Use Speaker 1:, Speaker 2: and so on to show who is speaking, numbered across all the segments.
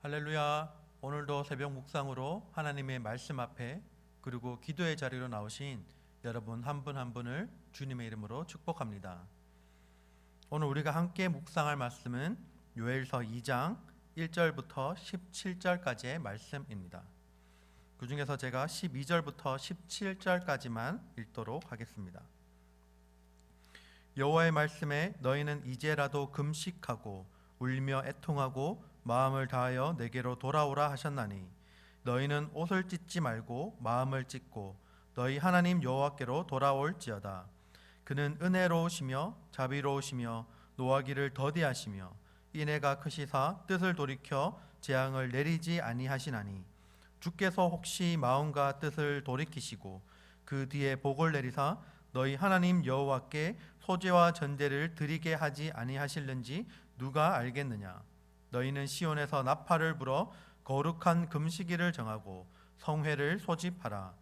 Speaker 1: 할렐루야. 오늘도 새벽 묵상으로 하나님의 말씀 앞에 그리고 기도의 자리로 나오신 여러분 한 분 한 분을 주님의 이름으로 축복합니다. 오늘 우리가 함께 묵상할 말씀은 요엘서 2장 1절부터 17절까지의 말씀입니다. 그 중에서 제가 12절부터 17절까지만 읽도록 하겠습니다. 여호와의 말씀에 너희는 이제라도 금식하고 울며 애통하고 마음을 다하여 내게로 돌아오라 하셨나니 너희는 옷을 찢지 말고 마음을 찢고 너희 하나님 여호와께로 돌아올지어다. 그는 은혜로우시며 자비로우시며 노하기를 더디하시며 인애가 크시사 뜻을 돌이켜 재앙을 내리지 아니하시나니 주께서 혹시 마음과 뜻을 돌이키시고 그 뒤에 복을 내리사 너희 하나님 여호와께 소제와 전제를 드리게 하지 아니하실는지 누가 알겠느냐. 너희는 시온에서 나팔을 불어 거룩한 금식일을 정하고 성회를 소집하라.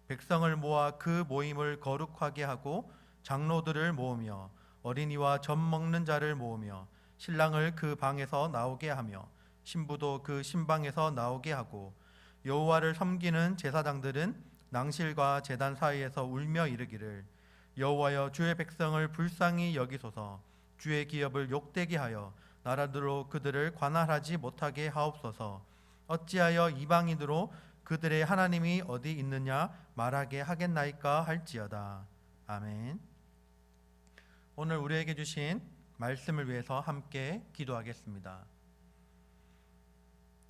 Speaker 1: 백성을 모아 그 모임을 거룩하게 하고 장로들을 모으며 어린이와 젖 먹는 자를 모으며 신랑을 그 방에서 나오게 하며 신부도 그 신방에서 나오게 하고 여호와를 섬기는 제사장들은 낭실과 제단 사이에서 울며 이르기를 여호와여 주의 백성을 불쌍히 여기소서. 주의 기업을 욕되게 하여 나라들로 그들을 관할하지 못하게 하옵소서. 어찌하여 이방인으로 그들의 하나님이 어디 있느냐 말하게 하겠나이까 할지어다. 아멘. 오늘 우리에게 주신 말씀을 위해서 함께 기도하겠습니다.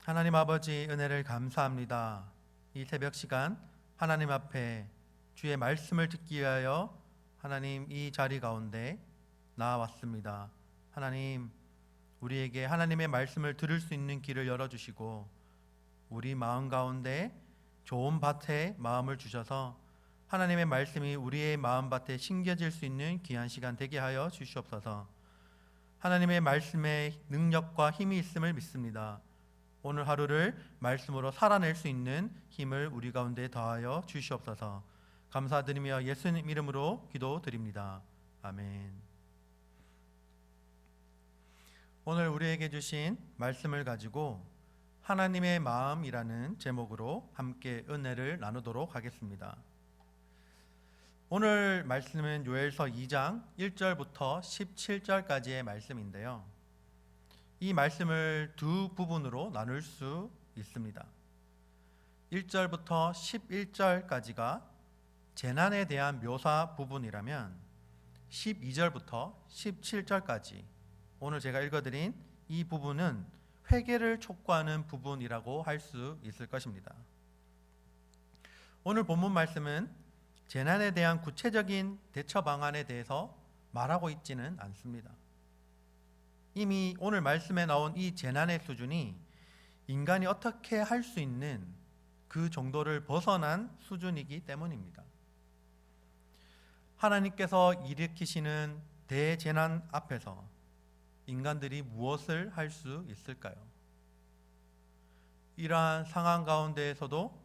Speaker 1: 하나님 아버지, 은혜를 감사합니다. 이 새벽 시간 하나님 앞에 주의 말씀을 듣기 위하여 하나님 이 자리 가운데 나왔습니다. 하나님, 우리에게 하나님의 말씀을 들을 수 있는 길을 열어주시고 우리 마음 가운데 좋은 밭에 마음을 주셔서 하나님의 말씀이 우리의 마음밭에 심겨질 수 있는 귀한 시간 되게 하여 주시옵소서. 하나님의 말씀에 능력과 힘이 있음을 믿습니다. 오늘 하루를 말씀으로 살아낼 수 있는 힘을 우리 가운데 더하여 주시옵소서. 감사드리며 예수님 이름으로 기도드립니다. 아멘. 오늘 우리에게 주신 말씀을 가지고 하나님의 마음이라는 제목으로 함께 은혜를 나누도록 하겠습니다. 오늘 말씀은 요엘서 2장 1절부터 17절까지의 말씀인데요. 이 말씀을 두 부분으로 나눌 수 있습니다. 1절부터 11절까지가 재난에 대한 묘사 부분이라면 12절부터 17절까지 오늘 제가 읽어드린 이 부분은 회개를 촉구하는 부분이라고 할 수 있을 것입니다. 오늘 본문 말씀은 재난에 대한 구체적인 대처 방안에 대해서 말하고 있지는 않습니다. 이미 오늘 말씀에 나온 이 재난의 수준이 인간이 어떻게 할 수 있는 그 정도를 벗어난 수준이기 때문입니다. 하나님께서 일으키시는 대재난 앞에서 인간들이 무엇을 할 수 있을까요? 이러한 상황 가운데에서도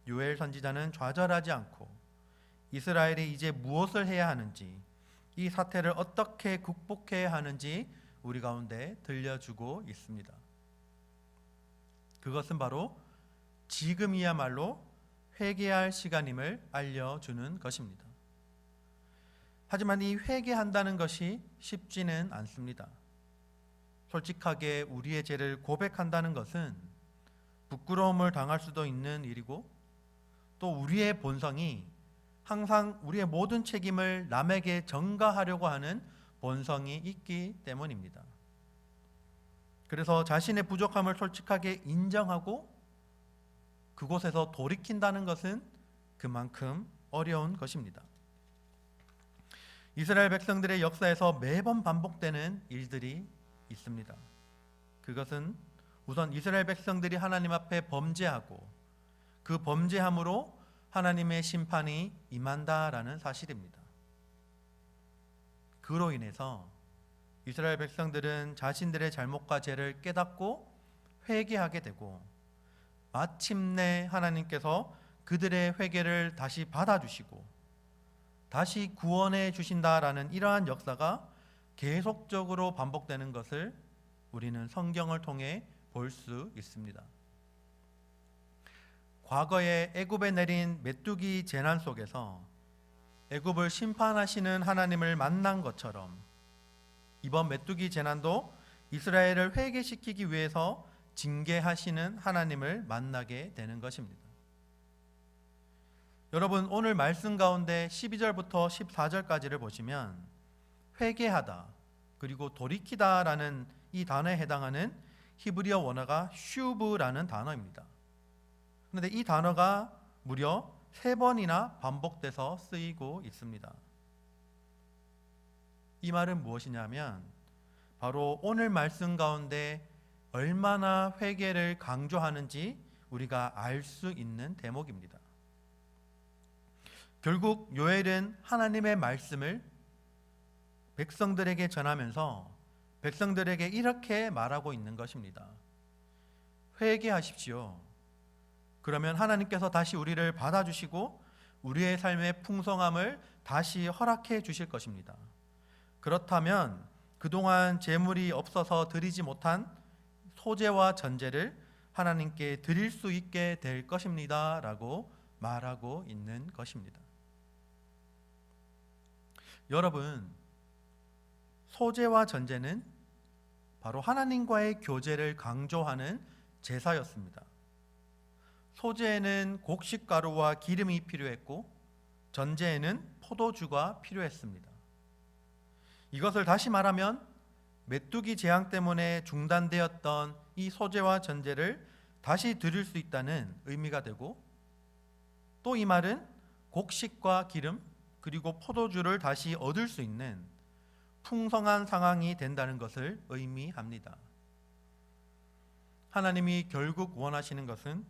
Speaker 1: 요엘 선지자는 좌절하지 않고 이스라엘이 이제 무엇을 해야 하는지, 이 사태를 어떻게 극복해야 하는지 우리 가운데 들려주고 있습니다. 그것은 바로 지금이야말로 회개할 시간임을 알려주는 것입니다. 하지만 이 회개한다는 것이 쉽지는 않습니다. 솔직하게 우리의 죄를 고백한다는 것은 부끄러움을 당할 수도 있는 일이고 또 우리의 본성이 항상 우리의 모든 책임을 남에게 전가하려고 하는 본성이 있기 때문입니다. 그래서 자신의 부족함을 솔직하게 인정하고 그곳에서 돌이킨다는 것은 그만큼 어려운 것입니다. 이스라엘 백성들의 역사에서 매번 반복되는 일들이 있습니다. 그것은 우선 이스라엘 백성들이 하나님 앞에 범죄하고 그 범죄함으로 하나님의 심판이 임한다라는 사실입니다. 그로 인해서 이스라엘 백성들은 자신들의 잘못과 죄를 깨닫고 회개하게 되고 마침내 하나님께서 그들의 회개를 다시 받아주시고 다시 구원해 주신다라는 이러한 역사가 계속적으로 반복되는 것을 우리는 성경을 통해 볼 수 있습니다. 과거에 애굽에 내린 메뚜기 재난 속에서 애굽을 심판하시는 하나님을 만난 것처럼 이번 메뚜기 재난도 이스라엘을 회개시키기 위해서 징계하시는 하나님을 만나게 되는 것입니다. 여러분, 오늘 말씀 가운데 12절부터 14절까지를 보시면 회개하다 그리고 돌이키다라는 이 단어에 해당하는 히브리어 원어가 슈브라는 단어입니다. 그런데 이 단어가 무려 3번이나 반복돼서 쓰이고 있습니다. 이 말은 무엇이냐면 바로 오늘 말씀 가운데 얼마나 회개를 강조하는지 우리가 알 수 있는 대목입니다. 결국 요엘은 하나님의 말씀을 백성들에게 전하면서 백성들에게 이렇게 말하고 있는 것입니다. 회개하십시오. 그러면 하나님께서 다시 우리를 받아주시고 우리의 삶의 풍성함을 다시 허락해 주실 것입니다. 그렇다면 그동안 재물이 없어서 드리지 못한 소제와 전제를 하나님께 드릴 수 있게 될 것입니다 라고 말하고 있는 것입니다. 여러분, 소제와 전제는 바로 하나님과의 교제를 강조하는 제사였습니다. 소제에는 곡식가루와 기름이 필요했고 전제에는 포도주가 필요했습니다. 이것을 다시 말하면 메뚜기 재앙 때문에 중단되었던 이 소제와 전제를 다시 드릴 수 있다는 의미가 되고, 또 이 말은 곡식과 기름 그리고 포도주를 다시 얻을 수 있는 풍성한 상황이 된다는 것을 의미합니다. 하나님이 결국 원하시는 것은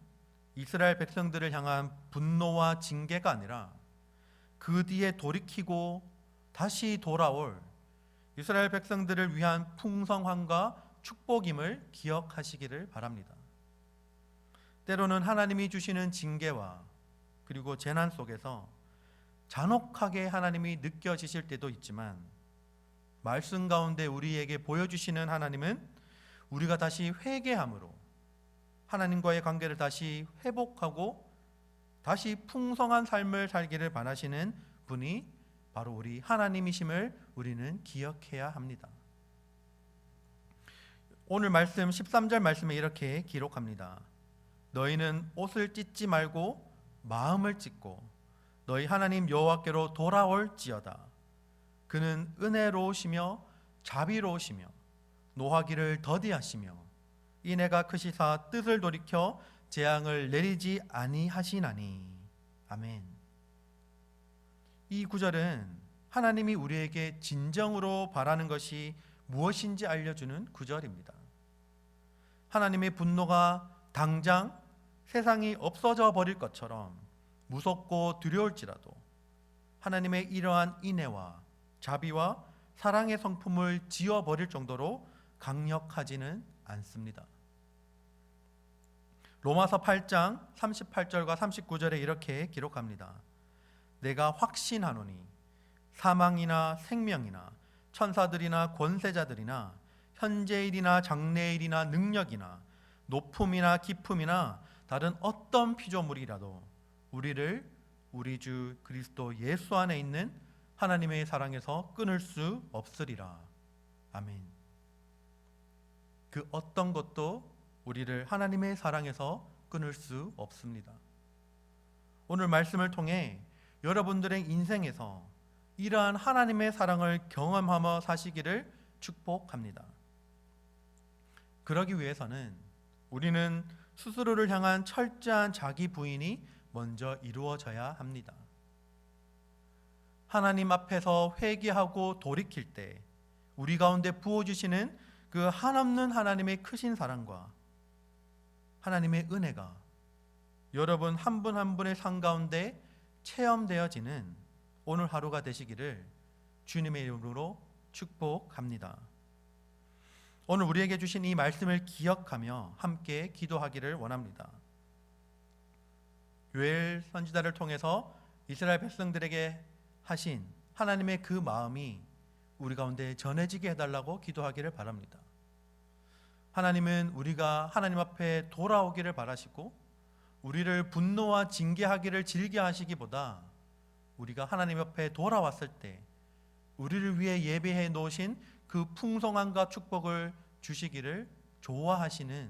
Speaker 1: 이스라엘 백성들을 향한 분노와 징계가 아니라 그 뒤에 돌이키고 다시 돌아올 이스라엘 백성들을 위한 풍성함과 축복임을 기억하시기를 바랍니다. 때로는 하나님이 주시는 징계와 그리고 재난 속에서 잔혹하게 하나님이 느껴지실 때도 있지만, 말씀 가운데 우리에게 보여주시는 하나님은 우리가 다시 회개함으로 하나님과의 관계를 다시 회복하고 다시 풍성한 삶을 살기를 바라시는 분이 바로 우리 하나님이심을 우리는 기억해야 합니다. 오늘 말씀 13절 말씀에 이렇게 기록합니다. 너희는 옷을 찢지 말고 마음을 찢고 너희 하나님 여호와께로 돌아올지어다. 그는 은혜로우시며 자비로우시며 노하기를 더디하시며 인애가 크시사 뜻을 돌이켜 재앙을 내리지 아니하시나니. 아멘. 이 구절은 하나님이 우리에게 진정으로 바라는 것이 무엇인지 알려주는 구절입니다. 하나님의 분노가 당장 세상이 없어져 버릴 것처럼 무섭고 두려울지라도 하나님의 이러한 인애와 자비와 사랑의 성품을 지워버릴 정도로 강력하지는 않습니다. 로마서 8장 38절과 39절에 이렇게 기록합니다. 내가 확신하노니 사망이나 생명이나 천사들이나 권세자들이나 현재일이나 장래일이나 능력이나 높음이나 깊음이나 다른 어떤 피조물이라도 우리를 우리 주 그리스도 예수 안에 있는 하나님의 사랑에서 끊을 수 없으리라. 아멘. 그 어떤 것도 우리를 하나님의 사랑에서 끊을 수 없습니다. 오늘 말씀을 통해 여러분들의 인생에서 이러한 하나님의 사랑을 경험하며 사시기를 축복합니다. 그러기 위해서는 우리는 스스로를 향한 철저한 자기 부인이 먼저 이루어져야 합니다. 하나님 앞에서 회개하고 돌이킬 때 우리 가운데 부어주시는 그 한없는 하나님의 크신 사랑과 하나님의 은혜가 여러분 한 분 한 분의 삶 가운데 체험되어지는 오늘 하루가 되시기를 주님의 이름으로 축복합니다. 오늘 우리에게 주신 이 말씀을 기억하며 함께 기도하기를 원합니다. 요엘 선지자를 통해서 이스라엘 백성들에게 하신 하나님의 그 마음이 우리 가운데 전해지게 해달라고 기도하기를 바랍니다. 하나님은 우리가 하나님 앞에 돌아오기를 바라시고 우리를 분노와 징계하기를 즐겨하시기보다 우리가 하나님 앞에 돌아왔을 때 우리를 위해 예배해 놓으신 그 풍성함과 축복을 주시기를 좋아하시는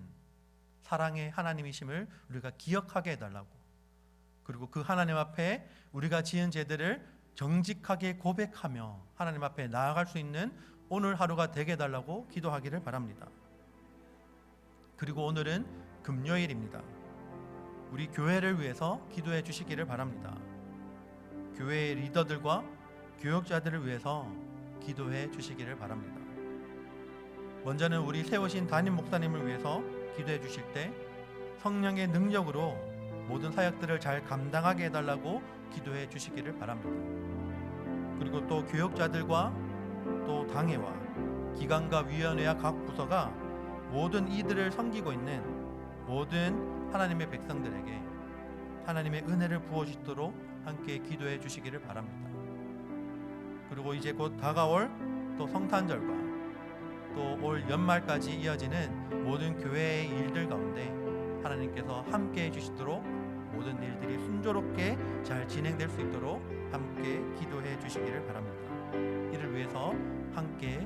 Speaker 1: 사랑의 하나님이심을 우리가 기억하게 해달라고, 그리고 그 하나님 앞에 우리가 지은 죄들을 정직하게 고백하며 하나님 앞에 나아갈 수 있는 오늘 하루가 되게 해달라고 기도하기를 바랍니다. 그리고 오늘은 금요일입니다. 우리 교회를 위해서 기도해 주시기를 바랍니다. 교회의 리더들과 교역자들을 위해서 기도해 주시기를 바랍니다. 먼저는 우리 세우신 담임 목사님을 위해서 기도해 주실 때 성령의 능력으로 모든 사역들을 잘 감당하게 해달라고 기도해 주시기를 바랍니다. 그리고 또 교역자들과 또 당회와 기관과 위원회와 각 부서가 모든 이들을 섬기고 있는 모든 하나님의 백성들에게 하나님의 은혜를 부어주시도록 함께 기도해 주시기를 바랍니다. 그리고 이제 곧 다가올 또 성탄절과 또 올 연말까지 이어지는 모든 교회의 일들 가운데 하나님께서 함께 해주시도록 모든 일들이 순조롭게 잘 진행될 수 있도록 함께 기도해 주시기를 바랍니다. 이를 위해서 함께